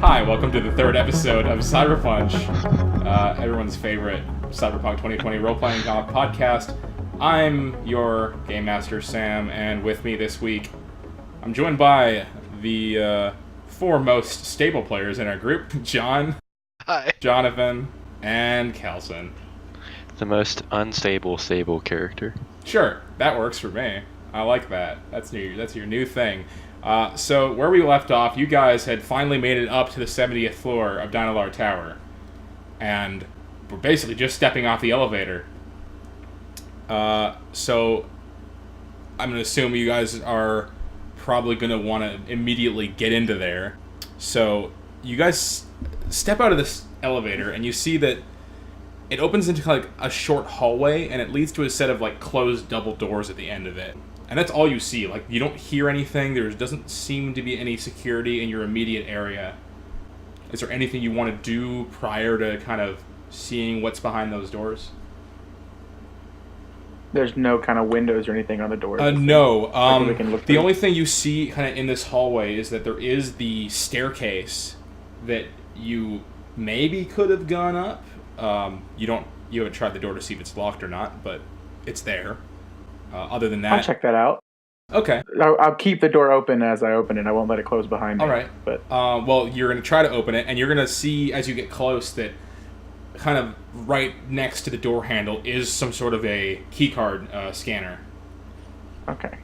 Hi, welcome to the third episode of Cyberpunch, everyone's favorite Cyberpunk 2020 role-playing comic podcast. I'm your Game Master, Sam, and with me this week, I'm joined by the four most stable players in our group, John, Hi. Jonathan, and Kelson. The most unstable, stable character. Sure, that works for me. I like that. That's your new thing. So where we left off, you guys had finally made it up to the 70th floor of Dynalar Tower, and we're basically just stepping off the elevator. So I'm going to assume you guys are probably going to want to immediately get into there. So you guys step out of this elevator, and you see that it opens into like a short hallway, and it leads to a set of like closed double doors at the end of it. And that's all you see. Like, you don't hear anything. There doesn't seem to be any security in your immediate area. Is there anything you want to do prior to kind of seeing what's behind those doors? There's no kind of windows or anything on the doors. No. We can look the through. only thing you see kind of in this hallway is that there is the staircase that you maybe could have gone up. You haven't tried the door to see if it's locked or not, but it's there. Other than that, I'll check that out. Okay. I'll keep the door open as I open it. I won't let it close behind me. All right. But well, you're going to try to open it, and you're going to see as you get close that kind of right next to the door handle is some sort of a keycard scanner. okay,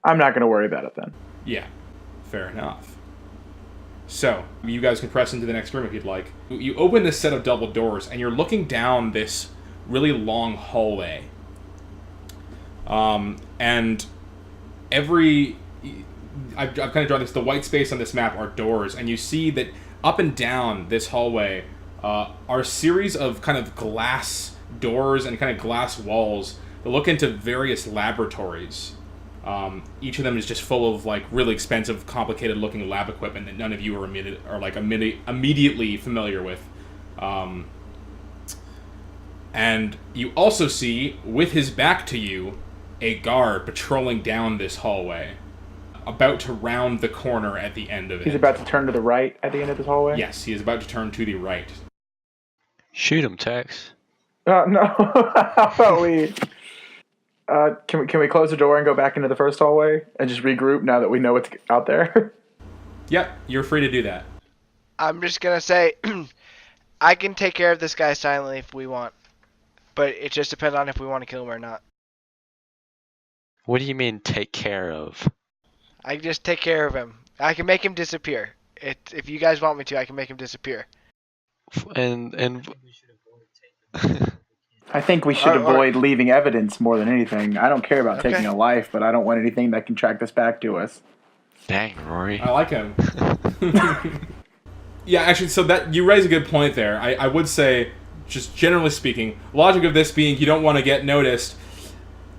I'm not going to worry about it then. Yeah, fair enough. So, you guys can press into the next room if you'd like. You open this set of double doors, and you're looking down this really long hallway. And I've kind of drawn this, the white space on this map are doors, and you see that up and down this hallway are a series of kind of glass doors and kind of glass walls that look into various laboratories. Each of them is just full of like really expensive, complicated looking lab equipment that none of you are immediately familiar with. And you also see, with his back to you, a guard patrolling down this hallway, about to round the corner at the end of it. He's about to turn to the right at the end of this hallway? Yes, he is about to turn to the right. Shoot him, Tex. No. How about we... Can we close the door and go back into the first hallway and just regroup now that we know what's out there? Yep, you're free to do that. I'm just gonna say, I can take care of this guy silently if we want, but it just depends on if we want to kill him or not. What do you mean, take care of? I can just take care of him. I can make him disappear. If you guys want me to, I can make him disappear. And I think we should avoid leaving evidence more than anything. I don't care about taking a life, but I don't want anything that can track this back to us. Dang, Rory. I like him. Yeah, actually, so that you raise a good point there. I would say, just generally speaking, logic of this being you don't want to get noticed.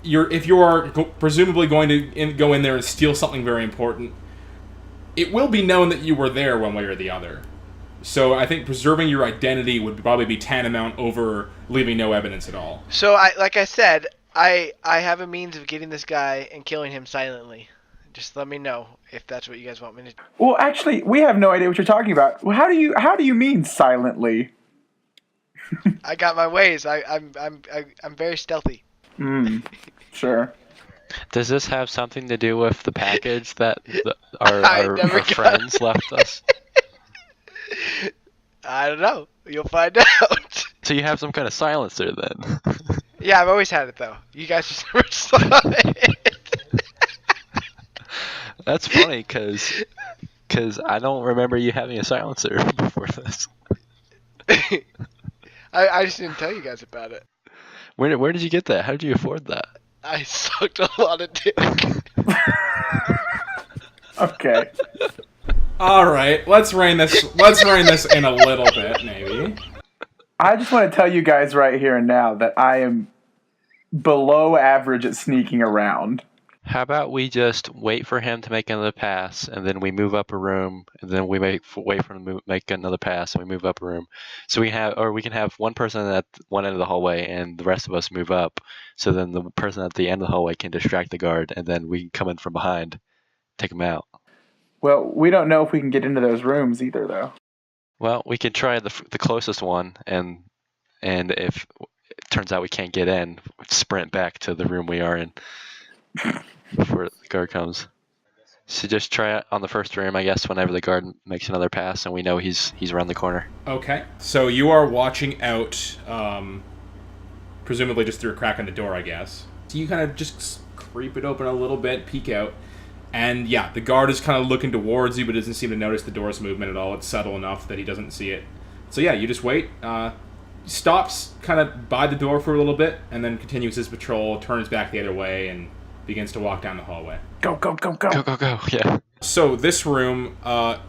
If you are presumably going to go in there and steal something very important, it will be known that you were there one way or the other. So I think preserving your identity would probably be tantamount over leaving no evidence at all. So like I said, I have a means of getting this guy and killing him silently. Just let me know if that's what you guys want me to do. Well, actually, we have no idea what you're talking about. Well, how do you mean silently? I got my ways. I'm very stealthy. Sure. Does this have something to do with the package that our friends left us? I don't know. You'll find out. So you have some kind of silencer then? Yeah, I've always had it though. You guys just never saw it. That's funny, because I don't remember you having a silencer before this. I just didn't tell you guys about it. Where did you get that? How did you afford that? I sucked a lot of dick. Okay. All right, let's rein this in a little bit, maybe. I just want to tell you guys right here and now that I am below average at sneaking around. How about we just wait for him to make another pass, and then we move up a room, and then we wait for him to make another pass, and we move up a room. So we can have one person at one end of the hallway, and the rest of us move up. So then the person at the end of the hallway can distract the guard, and then we can come in from behind, take him out. Well, we don't know if we can get into those rooms either, though. Well, we could try the closest one, and if it turns out we can't get in, sprint back to the room we are in before the guard comes. So just try it on the first room, I guess, whenever the guard makes another pass, and we know he's around the corner. Okay. So you are watching out, presumably just through a crack in the door, I guess. So you kind of just creep it open a little bit, peek out, and yeah, the guard is kind of looking towards you, but doesn't seem to notice the door's movement at all. It's subtle enough that he doesn't see it. So yeah, you just wait. Stops kind of by the door for a little bit, and then continues his patrol, turns back the other way, and begins to walk down the hallway. Go, go, go, go. Go, go, go, yeah. So this room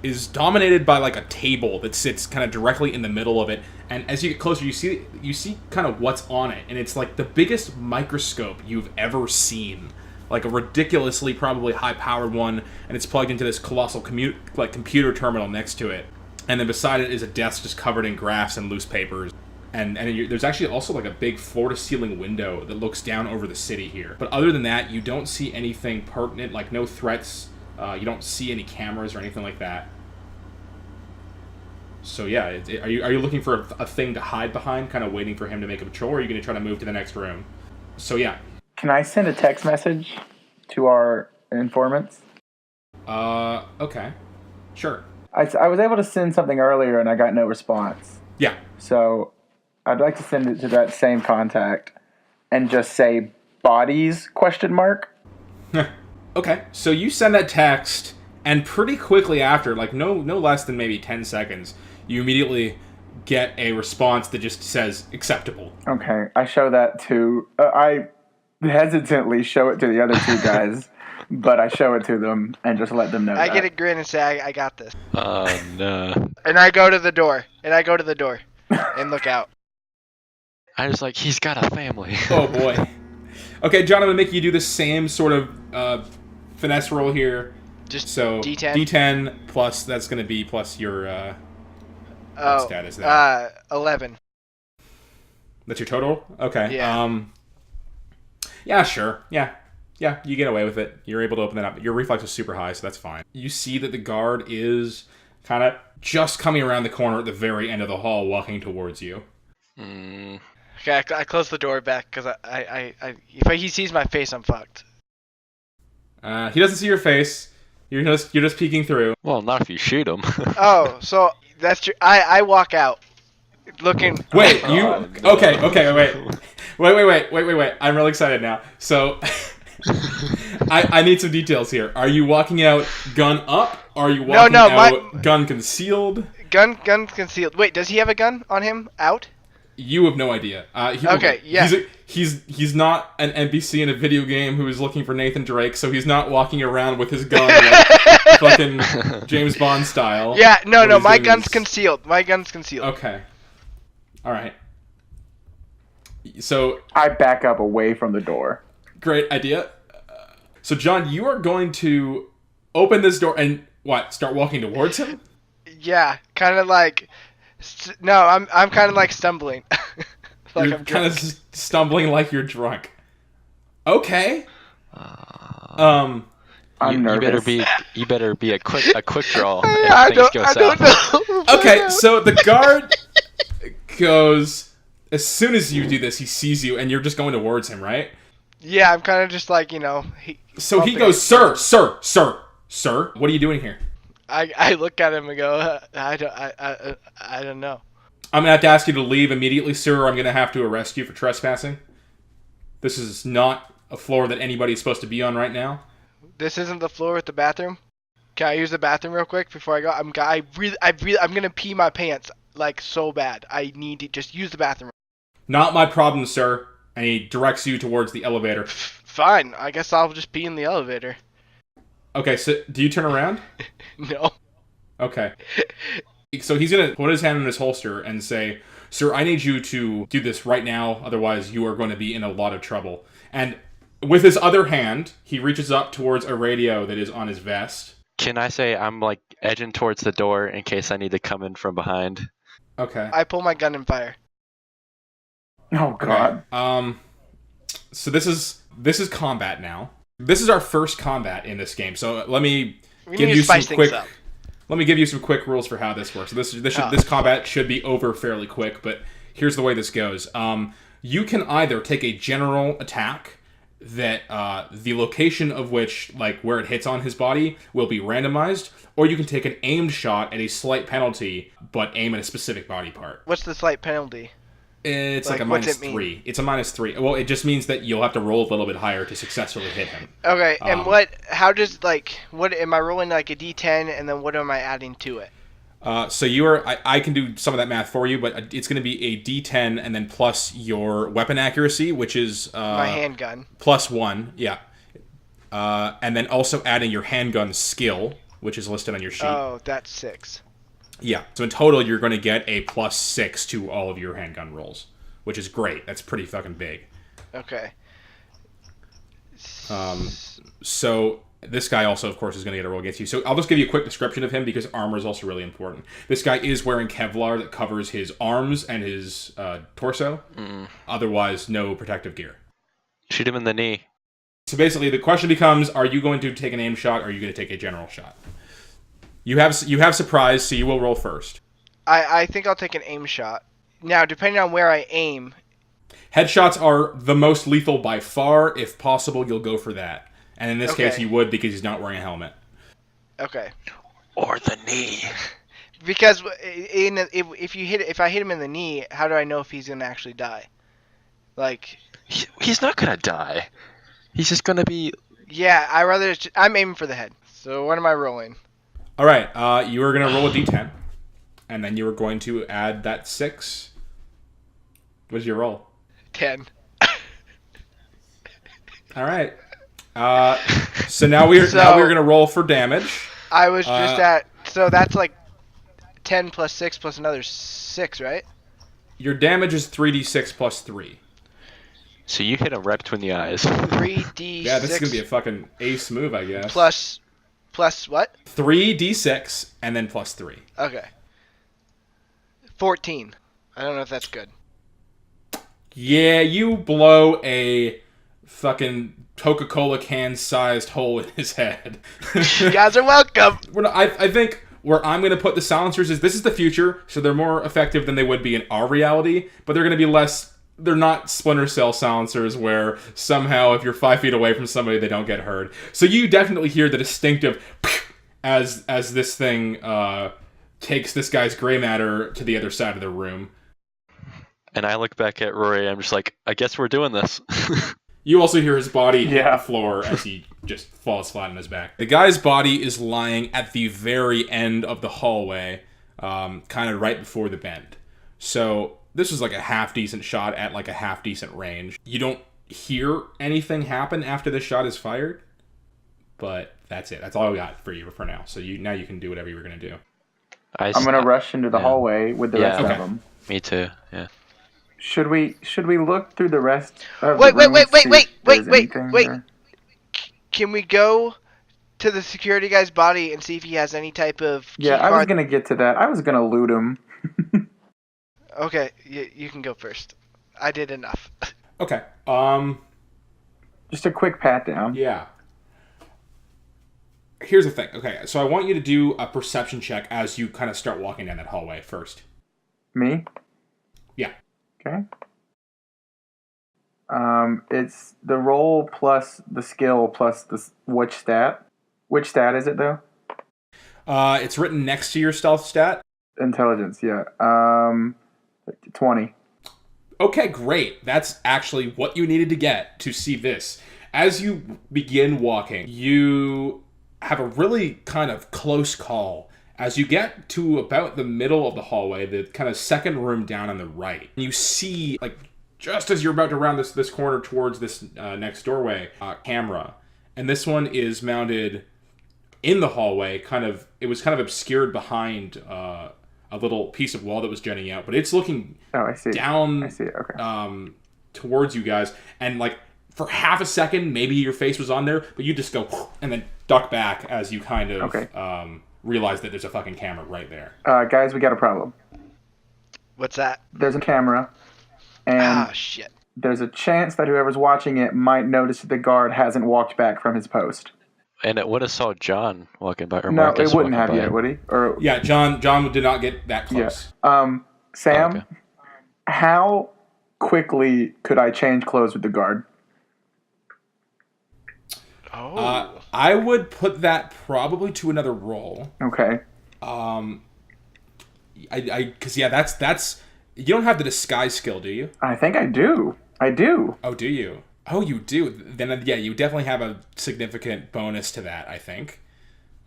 is dominated by like a table that sits kind of directly in the middle of it, and as you get closer, you see kind of what's on it, and it's like the biggest microscope you've ever seen, like a ridiculously probably high-powered one, and it's plugged into this colossal computer terminal next to it, and then beside it is a desk just covered in graphs and loose papers. And there's actually also like a big floor-to-ceiling window that looks down over the city here. But other than that, you don't see anything pertinent, like no threats. You don't see any cameras or anything like that. So yeah, are you looking for a thing to hide behind, kind of waiting for him to make a patrol, or are you going to try to move to the next room? So yeah. Can I send a text message to our informants? Okay. Sure. I was able to send something earlier and I got no response. Yeah. So I'd like to send it to that same contact and just say bodies ? Okay, so you send that text, and pretty quickly after, like no less than maybe 10 seconds, you immediately get a response that just says acceptable. Okay, I show that to... I hesitantly show it to the other two guys, but I show it to them and just let them know I get a grin and say, I got this. Oh, no. And I go to the door. And look out. I was like, he's got a family. Oh boy. Okay, John, I'm gonna make you do the same sort of finesse roll here. Just so D10? D10 plus, that's gonna be plus your what stat is that? 11. That's your total? Okay. Yeah. Yeah, sure. Yeah, you get away with it. You're able to open that up. Your reflex is super high, so that's fine. You see that the guard is kind of just coming around the corner at the very end of the hall, walking towards you. Okay, I close the door back because if he sees my face, I'm fucked. He doesn't see your face. You're just peeking through. Well, not if you shoot him. Oh, so that's true. I walk out, looking. Wait, you? Okay, wait. I'm really excited now. So, I need some details here. Are you walking out gun up? Are you walking out gun concealed? Gun concealed. Wait, does he have a gun on him? Out? You have no idea. Yeah. He's not an NPC in a video game who is looking for Nathan Drake, so he's not walking around with his gun like fucking James Bond style. Yeah, no, my gun's concealed. Okay. Alright. So... I back up away from the door. Great idea. So, John, you are going to open this door and, start walking towards him? Yeah, kind of like... No, I'm kind of like stumbling. Like you're kind of stumbling like you're drunk. Okay. I'm nervous. You better be a quick draw if things go south. Okay, so the guard goes, as soon as you do this, he sees you and you're just going towards him, right? Yeah, I'm kind of just like, he goes, sir, what are you doing here? I look at him and go, I don't know. I'm going to have to ask you to leave immediately, sir, or I'm going to have to arrest you for trespassing. This is not a floor that anybody's supposed to be on right now. This isn't the floor with the bathroom? Can I use the bathroom real quick before I go? I'm going to pee my pants, like, so bad. I need to just use the bathroom. Not my problem, sir. And he directs you towards the elevator. Fine. I guess I'll just pee in the elevator. Okay, so do you turn around? No. Okay. So he's going to put his hand in his holster and say, sir, I need you to do this right now, otherwise you are going to be in a lot of trouble. And with his other hand, he reaches up towards a radio that is on his vest. Can I say I'm, like, edging towards the door in case I need to come in from behind? Okay. I pull my gun and fire. Oh, God. Okay. So this is combat now. This is our first combat in this game, so let me We give need you to spice some things quick. up. Let me give you some quick rules for how this works. So this combat should be over fairly quick, but here's the way this goes. You can either take a general attack that the location of which, like where it hits on his body, will be randomized, or you can take an aimed shot at a slight penalty, but aim at a specific body part. What's the slight penalty? It's like a what's minus it mean? 3. It's a minus 3. Well, it just means that you'll have to roll a little bit higher to successfully hit him. Okay, and what am I rolling, like a d10, and then what am I adding to it? So I can do some of that math for you, but it's going to be a d10 and then plus your weapon accuracy, which is My handgun. plus 1, yeah. And then also adding your handgun skill, which is listed on your sheet. Oh, that's 6. Yeah. So in total, you're going to get a plus 6 to all of your handgun rolls, which is great. That's pretty fucking big. Okay. So this guy also, of course, is going to get a roll against you. So I'll just give you a quick description of him because armor is also really important. This guy is wearing Kevlar that covers his arms and his torso. Otherwise, no protective gear. Shoot him in the knee. So basically, the question becomes: are you going to take an aim shot, or are you going to take a general shot? You have surprise, so you will roll first. I think I'll take an aim shot. Now, depending on where I aim. Headshots are the most lethal by far. If possible, you'll go for that. And in this case, you would because he's not wearing a helmet. Okay. Or the knee. Because if I hit him in the knee, how do I know if he's gonna actually die? Like. He's not gonna die. He's just gonna be. Yeah, I'm aiming for the head. So what am I rolling? All right, you are going to roll a d10, and then you are going to add that 6. What's your roll? 10. All right. So now we're going to roll for damage. I was just at. So that's like 10 plus 6 plus another 6, right? Your damage is 3d6 plus 3. So you hit him right between the eyes. 3d6. Yeah, this is going to be a fucking ace move, I guess. Plus what? 3d6 and then plus 3. Okay. 14. I don't know if that's good. Yeah, you blow a fucking Coca-Cola can-sized hole in his head. You guys are welcome. I think where I'm going to put the silencers is this is the future, so they're more effective than they would be in our reality, but they're going to be less. They're not Splinter Cell silencers where somehow if you're 5 feet away from somebody, they don't get heard. So you definitely hear the distinctive as this thing takes this guy's gray matter to the other side of the room. And I look back at Rory, I'm just like, I guess we're doing this. You also hear his body hit the floor as he just falls flat on his back. The guy's body is lying at the very end of the hallway, kind of right before the bend. So this was like a half-decent shot at like a half-decent range. You don't hear anything happen after the shot is fired, but that's it. That's all I got for you for now. So now you can do whatever you were going to do. I'm going to rush into the hallway with the rest of them. Me too, yeah. Should we look through the rest of Wait. the Wait. Can we go to the security guy's body and see if he has any type of key I was card? going to get to that. I was going to loot him. Okay, you can go first. I did enough. Okay. Just a quick pat down. Yeah. Here's the thing. Okay, so I want you to do a perception check as you kind of start walking down that hallway first. Me? Yeah. Okay. It's the roll plus the skill plus which stat? Which stat is it though? It's written next to your stealth stat. Intelligence, yeah. 20. Okay, great. That's actually what you needed to get to see this. As you begin walking, you have a really kind of close call. As you get to about the middle of the hallway, the kind of second room down on the right, you see, like, just as you're about to round this corner towards this next doorway, camera. And this one is mounted in the hallway, it was kind of obscured behind a little piece of wall that was jutting out, but it's looking down towards you guys, and like for half a second, maybe your face was on there, but you just go and then duck back as you kind of realize that there's a fucking camera right there. Guys, we got a problem. What's that? There's a camera, and shit. There's a chance that whoever's watching it might notice that the guard hasn't walked back from his post. And it would have saw John walking by, or No, Marcus it wouldn't walking have by. yet, would he? Or Yeah, John did not get that yeah. close. Sam, Oh, okay. how quickly could I change clothes with the guard? Oh. I would put that probably to another roll. Okay. Because that's you don't have the disguise skill, do you? I think I do. I do. Oh, do you? Oh, you do. Then yeah, you definitely have a significant bonus to that, I think.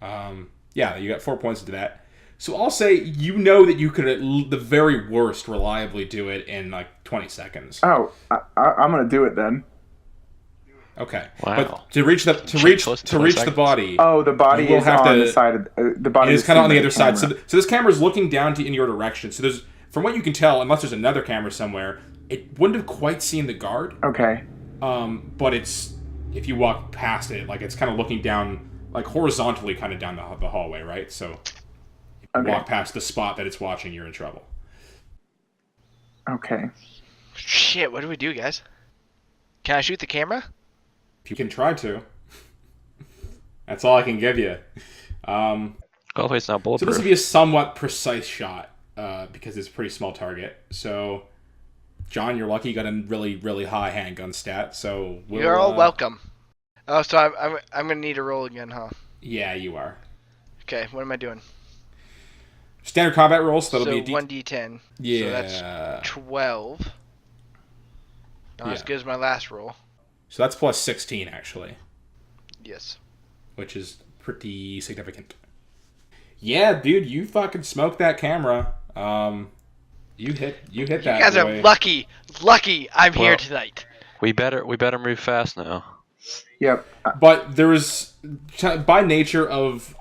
Yeah, you got 4 points to that. So I'll say you know that you could at the very worst reliably do it in like 20 seconds. Oh, I'm gonna do it then. Okay. Wow. But to reach the body. Oh, the body You will is have on to- the side of the body. It is kind of on the other side. camera. So this camera is looking down in your direction. So there's, from what you can tell, unless there's another camera somewhere, it wouldn't have quite seen the guard. Okay. But it's, if you walk past it, like it's kind of looking down, like horizontally, kind of down the hallway, right? So if you Okay. walk past the spot that it's watching, you're in trouble. Okay. Shit, what do we do, guys? Can I shoot the camera? You can try to. That's all I can give you. Hopefully it's not So bulletproof. this would be a somewhat precise shot because it's a pretty small target. So, John, you're lucky you got a really, really high handgun stat. So You're all welcome. Oh, so I'm gonna need to roll again, huh? Yeah, you are. Okay, what am I doing? Standard combat rolls, so that'll So be a 1d10. Yeah. So that's 12. Not as Yeah. good as my last roll. So that's plus 16, actually, Yes. which is pretty significant. Yeah, dude, you fucking smoked that camera. You hit You that guys boy. are lucky. Lucky I'm here Well- tonight. We better move fast now. Yep. But there is, by nature of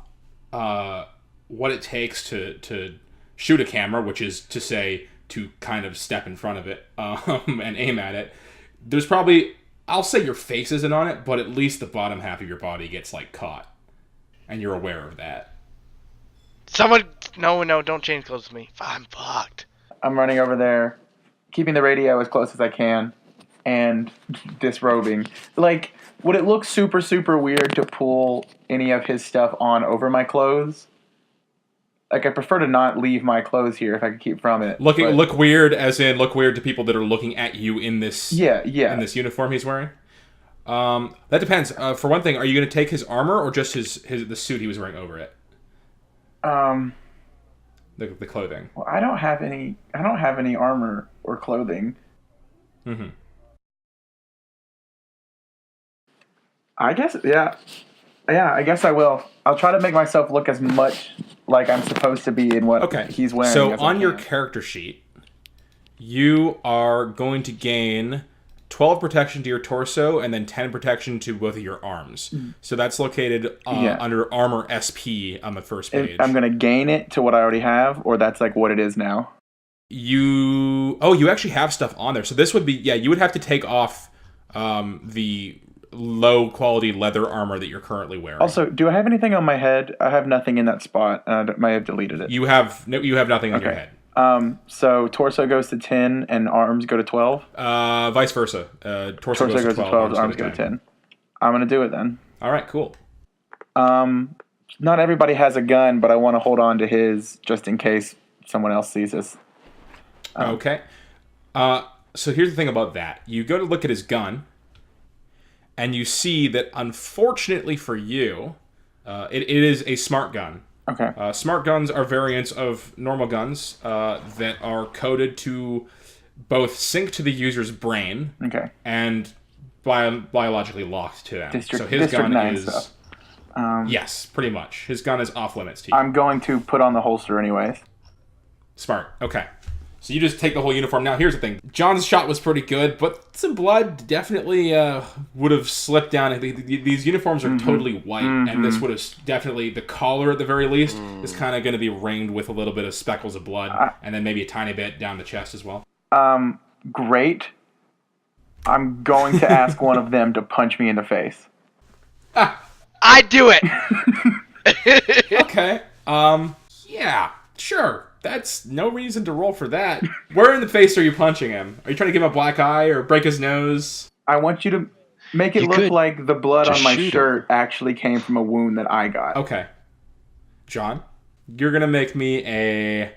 what it takes to shoot a camera, which is to say to kind of step in front of it and aim at it, there's probably, I'll say your face isn't on it, but at least the bottom half of your body gets like caught. And you're aware of that. Someone, no, don't change clothes with me. I'm fucked. I'm running over there, keeping the radio as close as I can, and disrobing. Like, would it look super, super weird to pull any of his stuff on over my clothes? Like, I prefer to not leave my clothes here if I could keep from it. Look but- weird, as in look weird to people that are looking at you in this Yeah. in this uniform he's wearing. That depends. For one thing, are you going to take his armor or just the suit he was wearing over it? The clothing. Well, I don't have any armor or clothing. Mm-hmm. I guess, yeah. Yeah, I guess I will. I'll try to make myself look as much like I'm supposed to be in what Okay. he's wearing. So as I on your can. character sheet, you are going to gain 12 protection to your torso and then 10 protection to both of your arms. So that's located Yeah. under Armor SP on the first page. I'm going to gain it to what I already have, or that's like what it is now. You actually have stuff on there. So this would be, you would have to take off the low quality leather armor that you're currently wearing. Also, do I have anything on my head? I have nothing in that spot. I may have deleted it. You have nothing on your Okay. head. So torso goes to 10 and arms go to 12. Vice versa. Torso goes to 12, arms go to 10. I'm going to do it then. All right, cool. Not everybody has a gun, but I want to hold on to his just in case someone else sees us. Okay. So here's the thing about that. You go to look at his gun, and you see that, unfortunately for you, it is a smart gun. Okay. Smart guns are variants of normal guns that are coded to both sync to the user's brain Okay. and biologically locked to them. District- so his District gun 9 is... stuff. yes, pretty much. His gun is off limits to you. I'm going to put on the holster anyways. Smart. Okay. So you just take the whole uniform. Now, here's the thing. John's shot was pretty good, but some blood definitely would have slipped down. These uniforms are totally white, and this would have definitely, the collar at the very least, is kind of going to be ringed with a little bit of speckles of blood, and then maybe a tiny bit down the chest as well. Great. I'm going to ask one of them to punch me in the face. I do it. Okay. Yeah, sure. That's no reason to roll for that. Where in the face are you punching him? Are you trying to give him a black eye or break his nose? I want you to Make it You look could like the blood just on my shoot shirt actually came from a wound that I got. Okay. John, you're going to make me a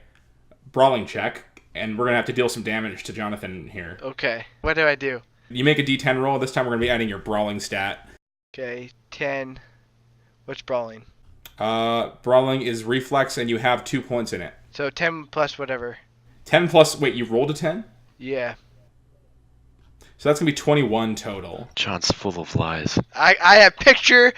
brawling check, and we're going to have to deal some damage to Jonathan here. Okay. What do I do? You make a d10 roll. This time we're going to be adding your brawling stat. Okay, 10. What's brawling? Brawling is reflex, and you have 2 points in it. So 10 plus whatever. 10 plus... Wait, you rolled a 10? Yeah. So that's going to be 21 total. John's full of lies. I have picture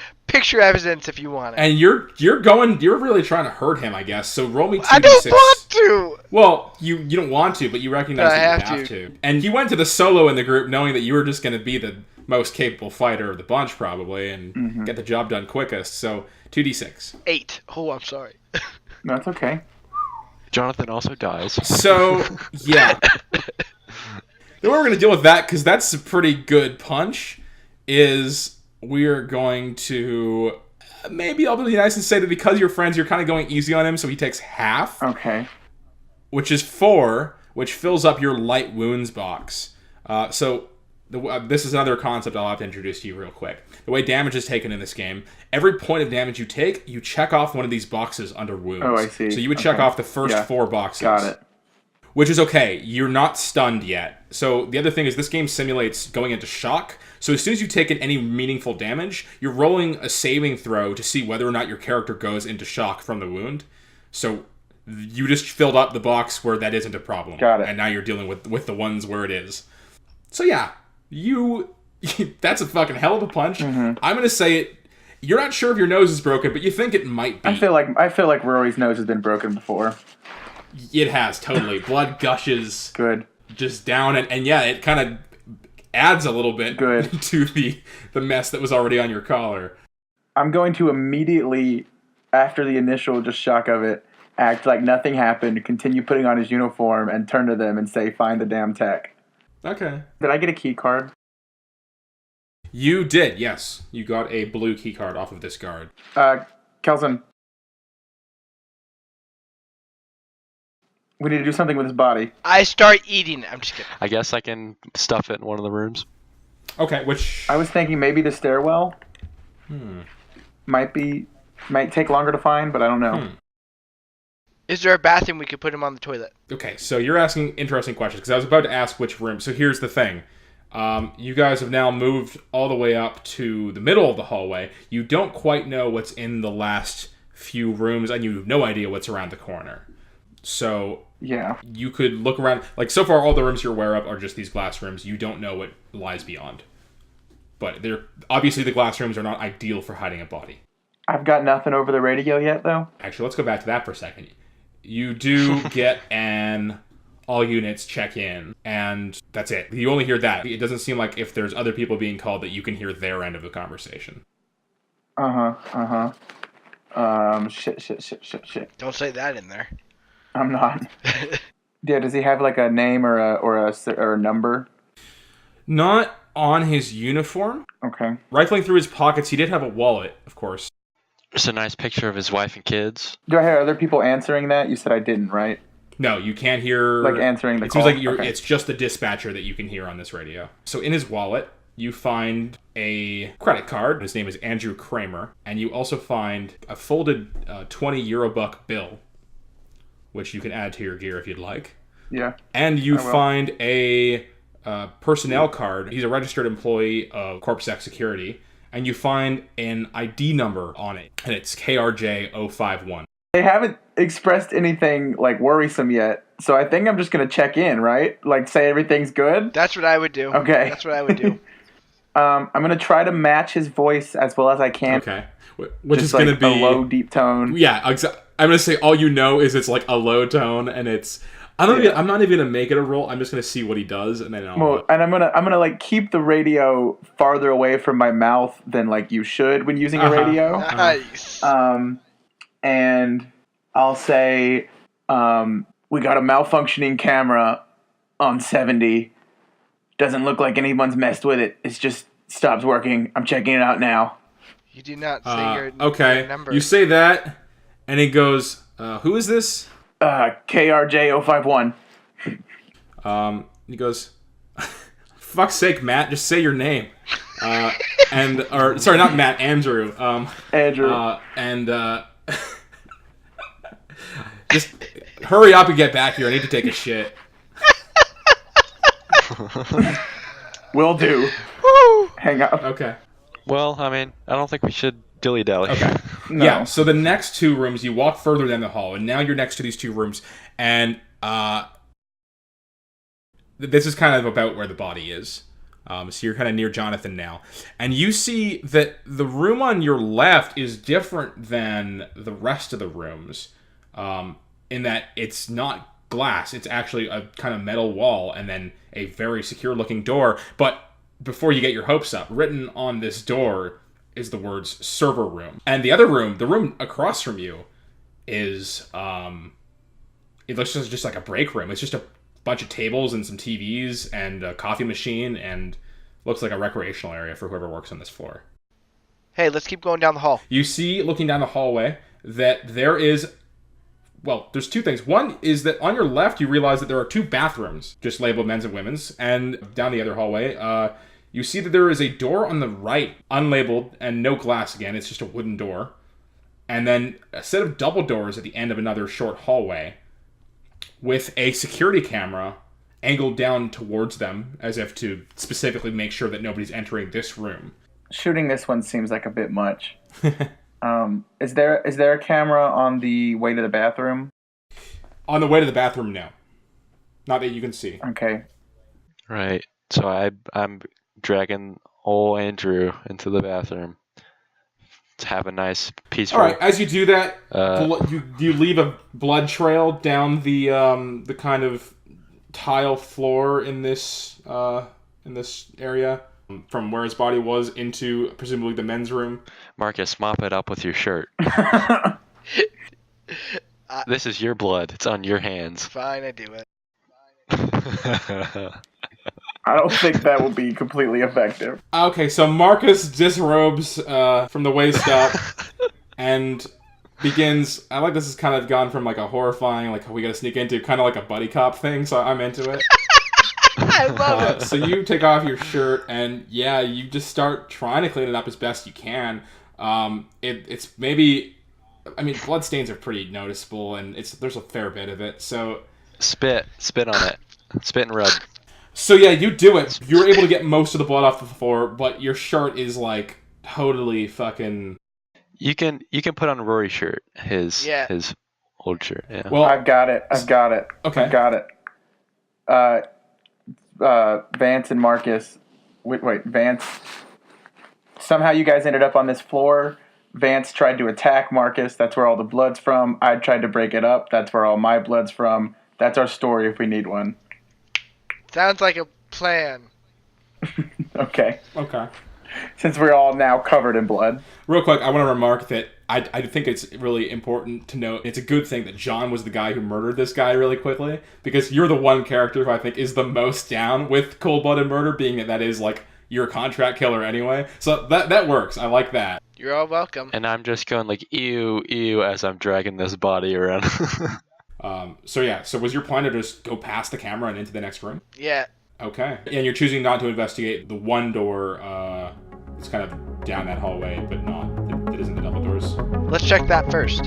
evidence if you want it. And you're really trying to hurt him, I guess. So roll me 2d6. I don't want to! Well, you don't want to, but you recognize But I that you have have to. And you went to the solo in the group knowing that you were just going to be the most capable fighter of the bunch, probably, and get the job done quickest. So 2d6. 8. Oh, I'm sorry. No, it's okay. Jonathan also dies. So, yeah. The way we're going to deal with that, because that's a pretty good punch, is we're going to... Maybe I'll be nice and say that because you're friends, you're kind of going easy on him, so he takes half. Okay. Which is 4, which fills up your light wounds box. This is another concept I'll have to introduce to you real quick. The way damage is taken in this game, every point of damage you take, you check off one of these boxes under wounds. Oh, I see. So you would check off the first 4 boxes. Got it. Which is okay. You're not stunned yet. So the other thing is this game simulates going into shock. So as soon as you've taken any meaningful damage, you're rolling a saving throw to see whether or not your character goes into shock from the wound. So you just filled up the box where that isn't a problem. Got it. And now you're dealing with the ones where it is. So yeah, that's a fucking hell of a punch. I'm going to say it. You're not sure if your nose is broken, but you think it might be. I feel like Rory's nose has been broken before. It has, totally. Blood gushes Good. just down, and yeah, it kind of adds a little bit Good. to the mess that was already on your collar. I'm going to immediately, after the initial just shock of it, act like nothing happened, continue putting on his uniform, and turn to them and say, "Find the damn tech." Okay. Did I get a key card? You did, yes. You got a blue key card off of this guard. Kelson. We need to do something with his body. I start eating it. I'm just kidding. I guess I can stuff it in one of the rooms. Okay, which... I was thinking maybe the stairwell. Might take longer to find, but I don't know. Is there a bathroom we could put him on the toilet? Okay, so you're asking interesting questions, because I was about to ask which room. So here's the thing. You guys have now moved all the way up to the middle of the hallway. You don't quite know what's in the last few rooms, and you have no idea what's around the corner. So... Yeah. You could look around. Like, so far, all the rooms you're aware of are just these glass rooms. You don't know what lies beyond. But obviously, the glass rooms are not ideal for hiding a body. I've got nothing over the radio yet, though. Actually, let's go back to that for a second. You do get an all units check in, and that's it. You only hear that. It doesn't seem like if there's other people being called that you can hear their end of the conversation. Shit. Don't say that in there. I'm not. Yeah, does he have like a name or a number? Not on his uniform. Okay. Rifling through his pockets, he did have a wallet, of course. There's a nice picture of his wife and kids. Do I hear other people answering that? You said I didn't, right? No, you can't hear... Like answering the call? It seems like Okay. It's just the dispatcher that you can hear on this radio. So in his wallet, you find a credit card. His name is Andrew Kramer. And you also find a folded 20 Eurobuck bill, which you can add to your gear if you'd like. Yeah. And you find a personnel card. He's a registered employee of CorpSec Security. And you find an ID number on it. And it's KRJ051. They haven't expressed anything like worrisome yet. So I think I'm just going to check in, right? Like say everything's good? That's what I would do. Okay. That's what I would do. I'm going to try to match his voice as well as I can. Okay. Which just is going to like be... a low, deep tone. Yeah, I'm going to say all you know is it's like a low tone, and it's... I'm not even going to make it a roll. I'm just going to see what he does, and then I'll... And I'm gonna like keep the radio farther away from my mouth than like you should when using a radio. Nice. And I'll say, we got a malfunctioning camera on 70. Doesn't look like anyone's messed with it. It's just stops working. I'm checking it out now. You did not say your number. You say that, and he goes, who is this? KRJ051. He goes, fuck's sake, Matt, just say your name. Sorry, not Matt, Andrew. Andrew. Just hurry up and get back here. I need to take a shit. Will do. Woo! Hang up. Okay. Well, I mean, I don't think we should dilly-dally. Okay. No. Yeah, so the next two rooms, you walk further down the hall, and now you're next to these two rooms, and this is kind of about where the body is. So you're kind of near Jonathan now. And you see that the room on your left is different than the rest of the rooms, in that it's not glass. It's actually a kind of metal wall and then a very secure-looking door. But before you get your hopes up, written on this door is the words server room. And the other room, the room across from you, is, it looks just like a break room. It's just a bunch of tables and some TVs and a coffee machine, and looks like a recreational area for whoever works on this floor. Hey, let's keep going down the hall. You see, looking down the hallway, that there is... Well, there's two things. One is that on your left, you realize that there are two bathrooms, just labeled men's and women's, and down the other hallway, you see that there is a door on the right, unlabeled, and no glass again. It's just a wooden door. And then a set of double doors at the end of another short hallway with a security camera angled down towards them as if to specifically make sure that nobody's entering this room. Shooting this one seems like a bit much. Is there a camera on the way to the bathroom? On the way to the bathroom, no. Not that you can see. Okay. Right. So I'm dragging old Andrew into the bathroom to have a nice peaceful... All right, as you do that, you leave a blood trail down the kind of tile floor in this area from where his body was into presumably the men's room. Marcus, mop it up with your shirt. This is your blood. It's on your hands. Fine, I do it. I don't think that will be completely effective. Okay, so Marcus disrobes from the waist up and begins... I like this has kind of gone from like a horrifying, like we gotta sneak into, kind of like a buddy cop thing, so I'm into it. I love it. So you take off your shirt and yeah, you just start trying to clean it up as best you can. It's maybe... I mean, blood stains are pretty noticeable and there's a fair bit of it, so... Spit on it. Spit and rub. So yeah, you do it. You're able to get most of the blood off the floor, but your shirt is like totally fucking... You can put on Rory's shirt, his old shirt. Yeah. Well, I've got it. Okay. I've got it. Vance and Marcus. Wait, Vance. Somehow you guys ended up on this floor. Vance tried to attack Marcus. That's where all the blood's from. I tried to break it up. That's where all my blood's from. That's our story if we need one. Sounds like a plan. Okay. Okay. Since we're all now covered in blood. Real quick, I want to remark that I think it's really important to note, it's a good thing that John was the guy who murdered this guy really quickly, because you're the one character who I think is the most down with cold-blooded murder, being that is like you're a contract killer anyway. So that works. I like that. You're all welcome. And I'm just going like, ew, as I'm dragging this body around. So was your plan to just go past the camera and into the next room? Yeah. Okay. And you're choosing not to investigate the one door that's kind of down that hallway, but that isn't the double doors. Let's check that first.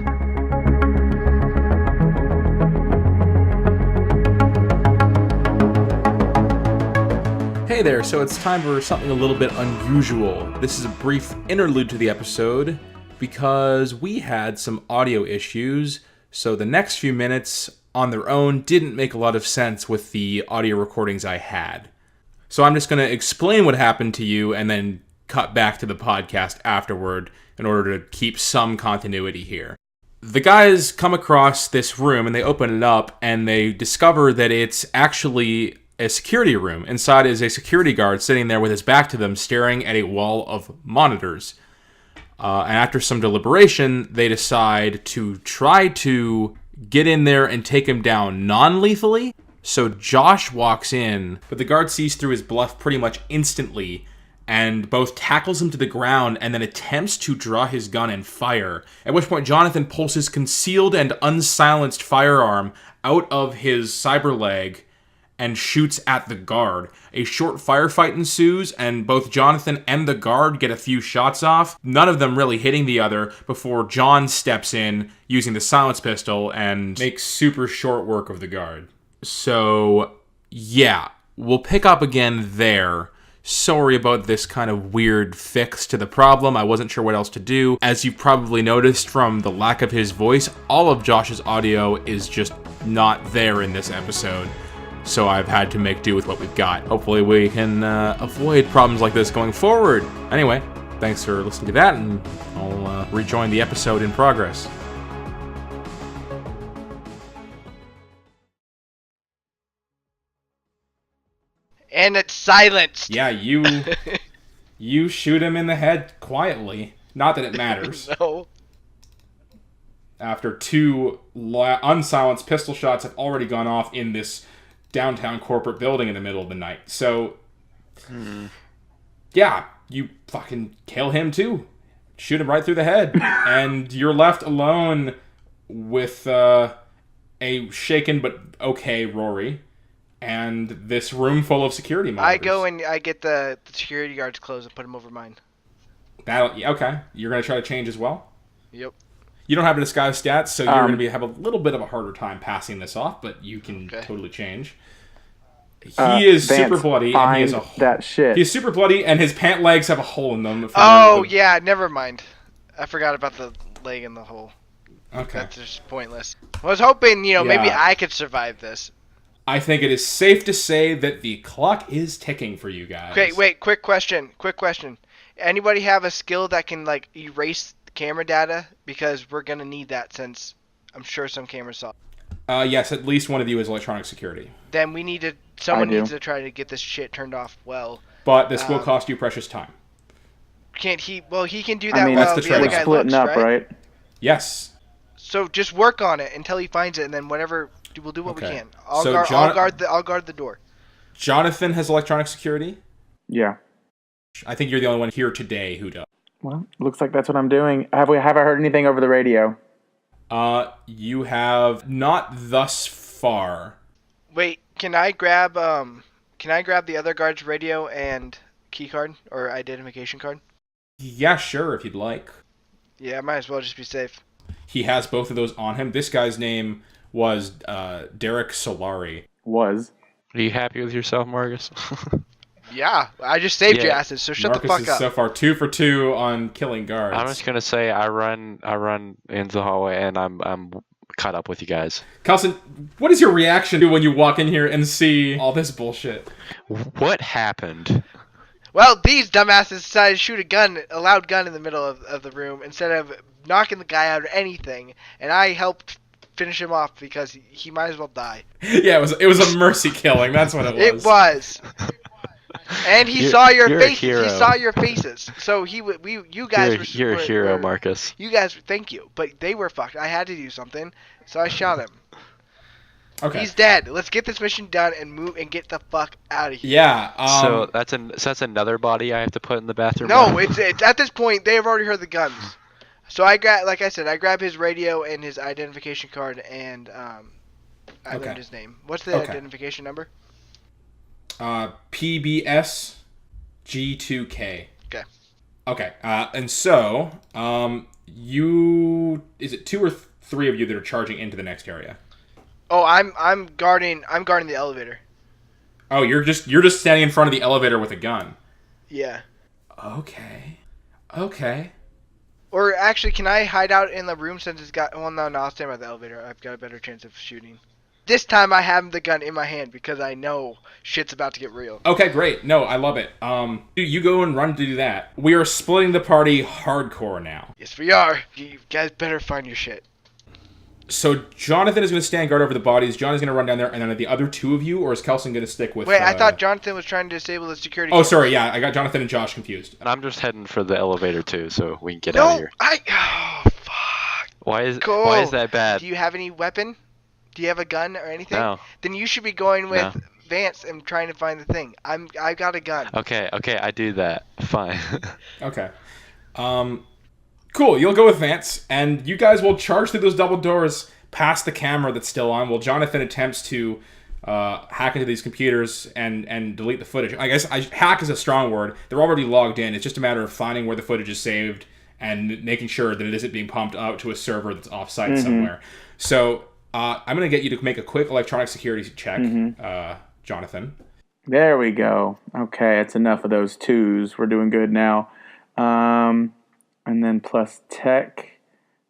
Hey there, so it's time for something a little bit unusual. This is a brief interlude to the episode because we had some audio issues, so the next few minutes on their own didn't make a lot of sense with the audio recordings I had. So I'm just going to explain what happened to you and then cut back to the podcast afterward in order to keep some continuity here. The guys come across this room and they open it up and they discover that it's actually a security room. Inside is a security guard sitting there with his back to them, staring at a wall of monitors. And after some deliberation, they decide to try to get in there and take him down non-lethally. So Josh walks in, but the guard sees through his bluff pretty much instantly and both tackles him to the ground and then attempts to draw his gun and fire, at which point Jonathan pulls his concealed and unsilenced firearm out of his cyber leg and shoots at the guard. A short firefight ensues, and both Jonathan and the guard get a few shots off, none of them really hitting the other, before John steps in using the silence pistol and makes super short work of the guard. So, yeah, we'll pick up again there. Sorry about this kind of weird fix to the problem. I wasn't sure what else to do. As you've probably noticed from the lack of his voice, all of Josh's audio is just not there in this episode. So I've had to make do with what we've got. Hopefully we can avoid problems like this going forward. Anyway, thanks for listening to that, and I'll rejoin the episode in progress. And it's silenced. Yeah, you shoot him in the head quietly. Not that it matters. No. After two unsilenced pistol shots have already gone off in this downtown corporate building in the middle of the night. So, yeah, you fucking kill him too. Shoot him right through the head. And you're left alone with a shaken but okay Rory. And this room full of security monitors. I go and I get the security guard's clothes and put them over mine. Okay. You're going to try to change as well? Yep. You don't have a disguise stats, so you're going to have a little bit of a harder time passing this off, but you can totally change. He is Vance, super bloody, and he has that shit. He's super bloody, and his pant legs have a hole in them. Yeah, never mind. I forgot about the leg in the hole. Okay. That's just pointless. I was hoping, maybe I could survive this. I think it is safe to say that the clock is ticking for you guys. Okay, wait, quick question. Anybody have a skill that can, erase camera data? Because we're going to need that, since I'm sure some cameras saw. Yes, at least one of you is electronic security. Then someone needs to try to get this shit turned off well. But this will cost you precious time. Can't he? Well, he can do that. I mean, that's the we're trade-off. splitting up, right? Yes. So just work on it until he finds it, and then we'll do what we can. I'll guard the door. Jonathan has electronic security. Yeah. I think you're the only one here today who does. Well, looks like that's what I'm doing. Have I heard anything over the radio? You have not thus far. Wait, can I grab the other guard's radio and key card or identification card? Yeah, sure, if you'd like. Yeah, I might as well just be safe. He has both of those on him. This guy's name was Derek Solari. Was. Are you happy with yourself, Marcus? Yeah, I just saved your asses, so shut Marcus the fuck is up. so far 2 for 2 on killing guards. I'm just gonna say I run into the hallway and I'm caught up with you guys. Carlson, what is your reaction to when you walk in here and see all this bullshit? What happened? Well, these dumbasses decided to shoot a loud gun in the middle of the room instead of knocking the guy out or anything, and I helped finish him off because he might as well die. Yeah, it was a mercy killing. That's what it was. It was. And he saw your faces. Hero. He saw your faces. So you guys You're a hero, Marcus. You guys, thank you. But they were fucked. I had to do something, so I shot him. Okay. He's dead. Let's get this mission done and move and get the fuck out of here. Yeah. So that's another body I have to put in the bathroom. No, now? it's at this point they have already heard the guns. So I grab his radio and his identification card, and I learned his name. What's the identification number? PBS G2K. Okay. Okay. And so, is it 2 or 3 of you that are charging into the next area? Oh, I'm guarding the elevator. Oh, you're just standing in front of the elevator with a gun. Yeah. Okay. Or actually, can I hide out in the room since it's got? Well, no, I'll stand by the elevator. I've got a better chance of shooting. This time I have the gun in my hand because I know shit's about to get real. Okay, great. No, I love it. You go and run to do that. We are splitting the party hardcore now. Yes, we are. You guys better find your shit. So Jonathan is going to stand guard over the bodies. John is going to run down there, and then are the other 2 of you, or is Kelson going to stick with... Wait, I thought Jonathan was trying to disable the security... Oh, sorry, yeah, I got Jonathan and Josh confused. And I'm just heading for the elevator too, so we can get out of here. Oh, fuck. Why is that bad? Do you have any weapon? Do you have a gun or anything? No. Then you should be going with Vance and trying to find the thing. I got a gun. Okay, I do that. Fine. Okay. Cool, you'll go with Vance, and you guys will charge through those double doors past the camera that's still on, while Jonathan attempts to hack into these computers and delete the footage. I guess hack is a strong word. They're already logged in. It's just a matter of finding where the footage is saved and making sure that it isn't being pumped out to a server that's offsite somewhere. So I'm going to get you to make a quick electronic security check, Jonathan. There we go. Okay, it's enough of those 2s. We're doing good now. And then plus tech.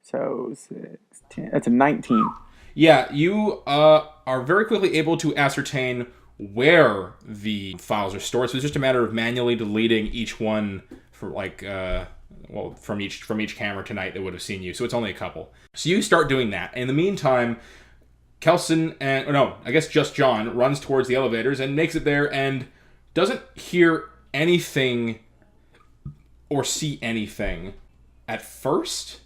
So 16. That's a 19. Yeah, you are very quickly able to ascertain where the files are stored. So it's just a matter of manually deleting each one for from each camera tonight that would have seen you. So it's only a couple. So you start doing that. In the meantime, Kelson I guess just John runs towards the elevators and makes it there and doesn't hear anything or see anything at first.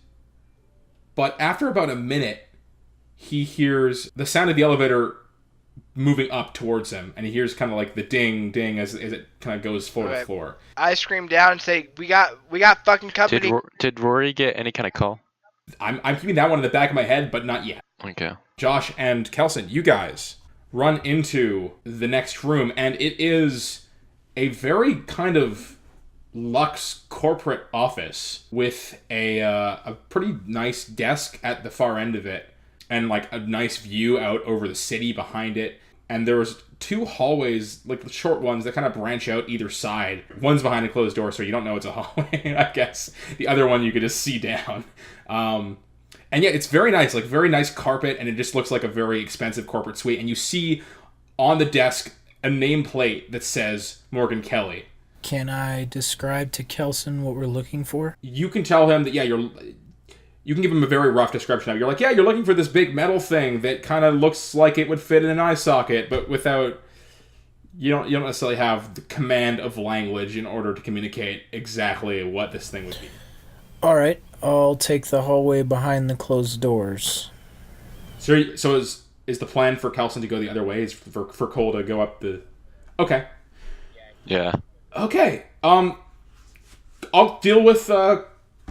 But after about a minute, he hears the sound of the elevator moving up towards him, and he hears kind of like the ding, ding as it kind of goes floor to floor. I scream down and say, "We got fucking company." Did Rory get any kind of call? I'm keeping that one in the back of my head, but not yet. Okay. Josh and Kelson, you guys run into the next room, and it is a very kind of luxe corporate office with a pretty nice desk at the far end of it. And like a nice view out over the city behind it. And there was 2 hallways, like short ones that kind of branch out either side. One's behind a closed door, so you don't know it's a hallway, I guess. The other one you could just see down. And yeah, it's very nice, like very nice carpet, and it just looks like a very expensive corporate suite. And you see on the desk a nameplate that says Morgan Kelly. Can I describe to Kelson what we're looking for? You can tell him that, you can give him a very rough description of it. You're like, you're looking for this big metal thing that kind of looks like it would fit in an eye socket, but without... You don't necessarily have the command of language in order to communicate exactly what this thing would be. All right, I'll take the hallway behind the closed doors. So is the plan for Kelson to go the other way? Is for Cole to go up the... Okay. Yeah. Okay. I'll deal with...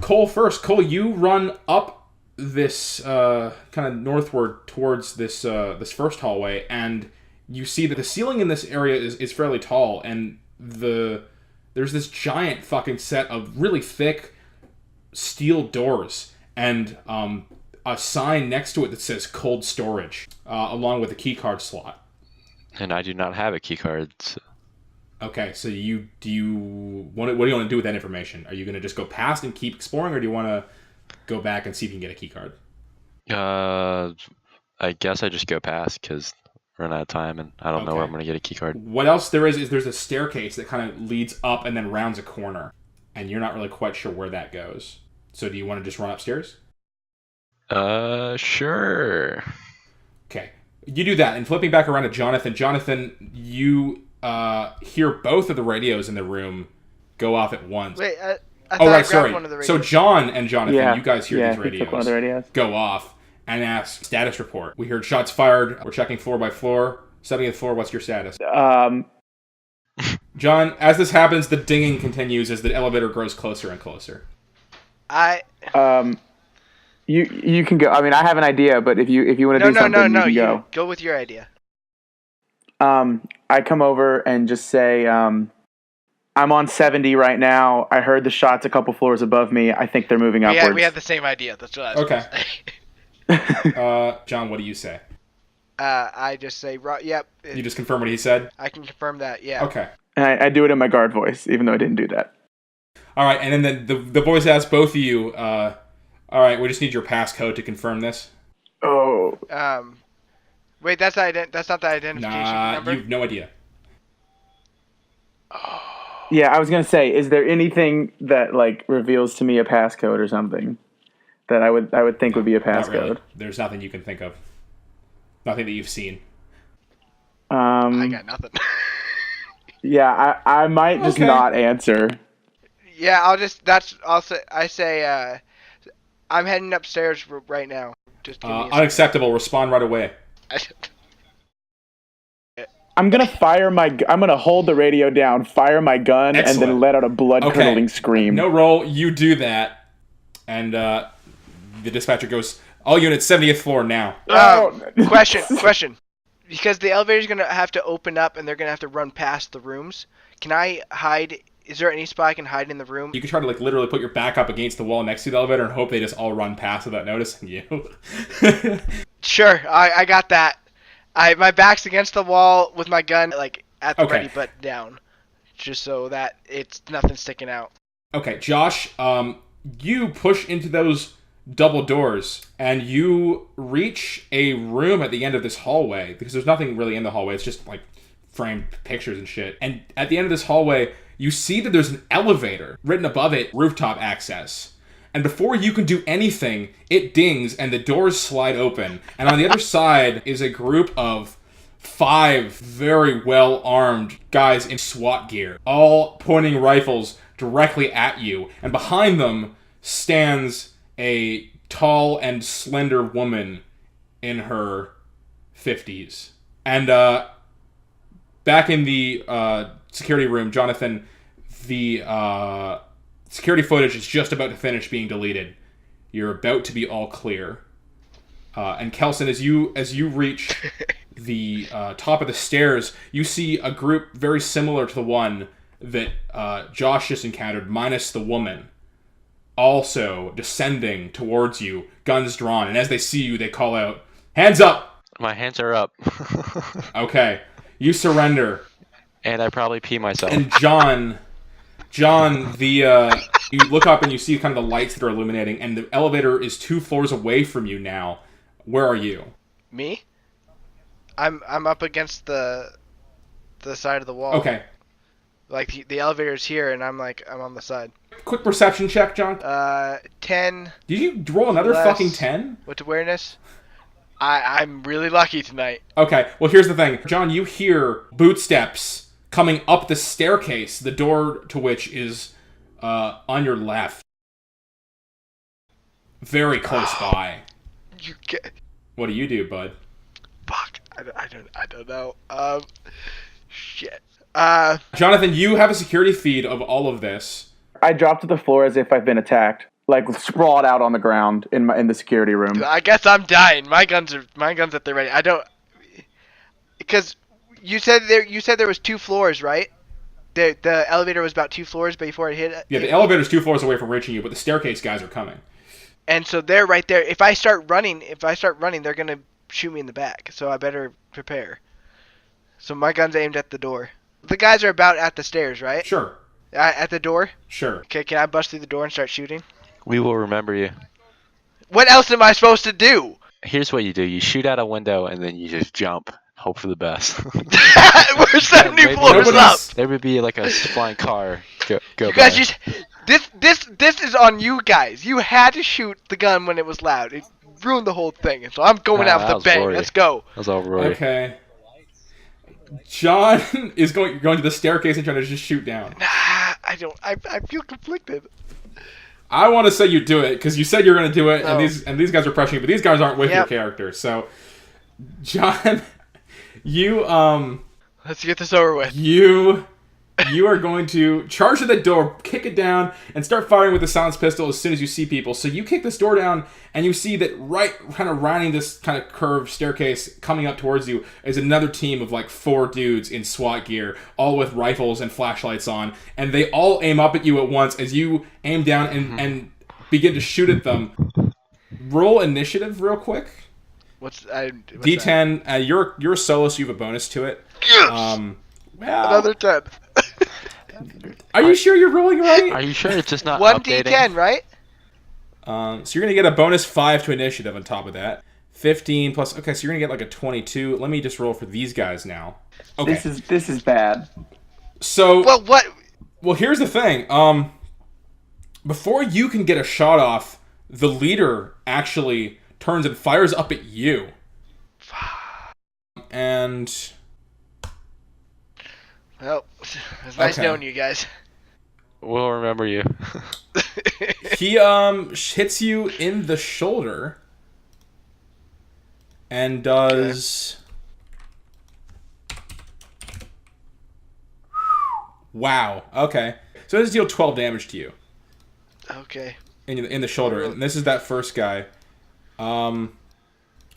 Cole first. Cole, you run up this kind of northward towards this first hallway, and you see that the ceiling in this area is fairly tall, and there's this giant fucking set of really thick steel doors, and a sign next to it that says cold storage, along with a keycard slot. And I do not have a keycard. So. Okay, so what do you want to do with that information? Are you going to just go past and keep exploring, or do you want to go back and see if you can get a key card? I guess I just go past because we're running out of time, and I don't know where I'm going to get a key card. What else there is there's a staircase that kind of leads up and then rounds a corner, and you're not really quite sure where that goes. So do you want to just run upstairs? Sure. Okay, you do that, and flipping back around to Jonathan. Jonathan, you hear both of the radios in the room go off at once. Wait, I thought I grabbed one of the radios. So John and Jonathan, you guys hear these radios. Took one of the radios. Go off and ask status report. We heard shots fired. We're checking floor by floor. 70th floor, what's your status? John, as this happens, the dinging continues as the elevator grows closer and closer. You can go. I mean, I have an idea, but if you want to do something, you can go. Go with your idea. I come over and just say, I'm on 70 right now. I heard the shots a couple floors above me. I think they're moving upwards. Yeah, we had the same idea. That's what I was going to say. John, what do you say? I just say, yep. You just confirm what he said? I can confirm that, yeah. Okay. And I do it in my guard voice, even though I didn't do that. All right, and then the voice asks both of you, all right, we just need your passcode to confirm this. Oh. Wait, that's not the identification number? You've no idea. Oh. Yeah, I was gonna say, is there anything that like reveals to me a passcode or something that I would think would be a passcode? Not really. There's nothing you can think of. Nothing that you've seen. I got nothing. Yeah, I might just not answer. Yeah, I say I'm heading upstairs right now. Just give me unacceptable. Respond right away. I'm gonna I'm gonna hold the radio down, fire my gun, and then let out a blood-curdling scream. No roll. You do that, and the dispatcher goes, "All units, 70th floor now." Question. because the elevator's gonna have to open up and they're gonna have to run past the rooms. Can I hide? Is there any spot I can hide in the room? You can try to like literally put your back up against the wall next to the elevator and hope they just all run past without noticing you. Sure, I got that. My back's against the wall with my gun like at the Okay. ready but down, just so that it's nothing sticking out. Okay, Josh, you push into those double doors and you reach a room at the end of this hallway because there's nothing really in the hallway. It's just like framed pictures and shit. And at the end of this hallway, you see that there's an elevator written above it, rooftop access. And before you can do anything, it dings and the doors slide open. And on the other side is a group of 5 very well-armed guys in SWAT gear, all pointing rifles directly at you. And behind them stands a tall and slender woman in her 50s. And back in the security room, Jonathan, the security footage is just about to finish being deleted. You're about to be all clear. And Kelson, as you reach the top of the stairs, you see a group very similar to the one that Josh just encountered, minus the woman, also descending towards you, guns drawn. And as they see you, they call out, "Hands up!" My hands are up. Okay, you surrender. And I probably pee myself. And John, you look up and you see kind of the lights that are illuminating, and the elevator is 2 floors away from you now. Where are you? Me? I'm up against the side of the wall. Okay. Like the elevator's here, and I'm on the side. Quick perception check, John. 10. Did you roll another less. fucking 10? What's awareness? I'm really lucky tonight. Okay, well here's the thing. John, you hear bootsteps coming up the staircase, the door to which is on your left. Very close by. You get. What do you do, bud? Fuck. I don't know. Shit. Jonathan, you have a security feed of all of this. I drop to the floor as if I've been attacked, like sprawled out on the ground in the security room. I guess I'm dying. My guns at the ready. I don't. Because you said there was 2 floors, right? The elevator was about 2 floors before it hit. Yeah, the elevator's 2 floors away from reaching you, but the staircase guys are coming. And so they're right there. If I start running, they're gonna shoot me in the back. So I better prepare. So my gun's aimed at the door. The guys are about at the stairs, right? Sure. At the door? Sure. Okay, can I bust through the door and start shooting? We will remember you. What else am I supposed to do? Here's what you do. You shoot out a window and then you just jump. Hope for the best. We're 70 Maybe floors up. There would be like a flying car go You by. guys just... This is on you guys. You had to shoot the gun when it was loud. It ruined the whole thing. So I'm going out that with a was bang. Rory. Let's go. That was all Rory. Okay. John is going to the staircase and trying to just shoot down. Nah, I don't. I feel conflicted. I want to say you do it because you said you're going to do it, No. and these guys are pressuring you, but these guys aren't with your Yep. character. So, John, you Let's get this over with. you are going to charge to the door, kick it down, and start firing with the silenced pistol as soon as you see people. So you kick this door down, and you see that right kind of rounding this kind of curved staircase coming up towards you is another team of like 4 dudes in SWAT gear, all with rifles and flashlights on, and they all aim up at you at once as you aim down and begin to shoot at them. Roll initiative real quick. What's D10. You're a solo, so you have a bonus to it. Yes! Well, Another 10. are you sure you're rolling right? Are you sure it's just not 1 updating? D10, right? So you're gonna get a bonus 5 to initiative on top of that. 15 plus. Okay, so you're gonna get like a 22. Let me just roll for these guys now. Okay. This is bad. So Well, what? well, here's the thing. Before you can get a shot off, the leader actually turns and fires up at you. And Well, it's nice Okay. knowing you guys. We'll remember you. he hits you in the shoulder and does Wow. Okay. So this deal 12 damage to you Okay. in the shoulder, and this is that first guy.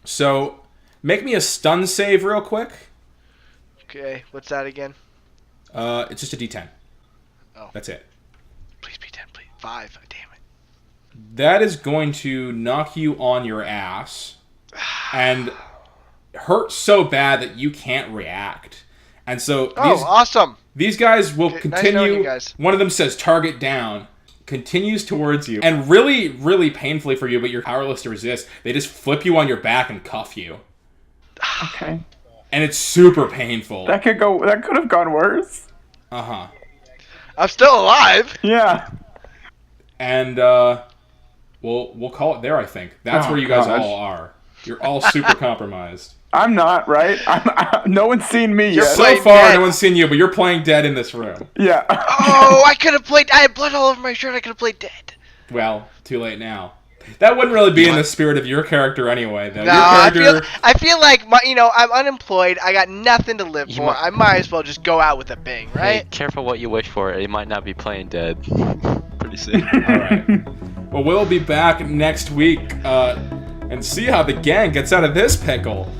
So Make me a stun save real quick. Okay, what's that again? It's just a D10. Oh. That's it. Please be 10, please. 5. Damn it. That is going to knock you on your ass and hurt so bad that you can't react. And so awesome. These guys will Nice continue. knowing you guys. One of them says target down, continues towards you, and really, really painfully for you, but you're powerless to resist, they just flip you on your back and cuff you. Okay. And it's super painful. That could have gone worse. Uh-huh. I'm still alive. Yeah. And we'll call it there, I think. That's where you guys all are. You're all super compromised. I'm not, right? No one's seen me yet. So far, no one's seen you, but you're playing dead in this room. Yeah. Oh, I could have played. I had blood all over my shirt. I could have played dead. Well, too late now. That wouldn't really be in the spirit of your character anyway, though. No, I feel like I'm unemployed. I got nothing to live for. I might as well just go out with a bang, right? Hey, careful what you wish for. You might not be playing dead pretty soon. All right. Well, we'll be back next week and see how the gang gets out of this pickle.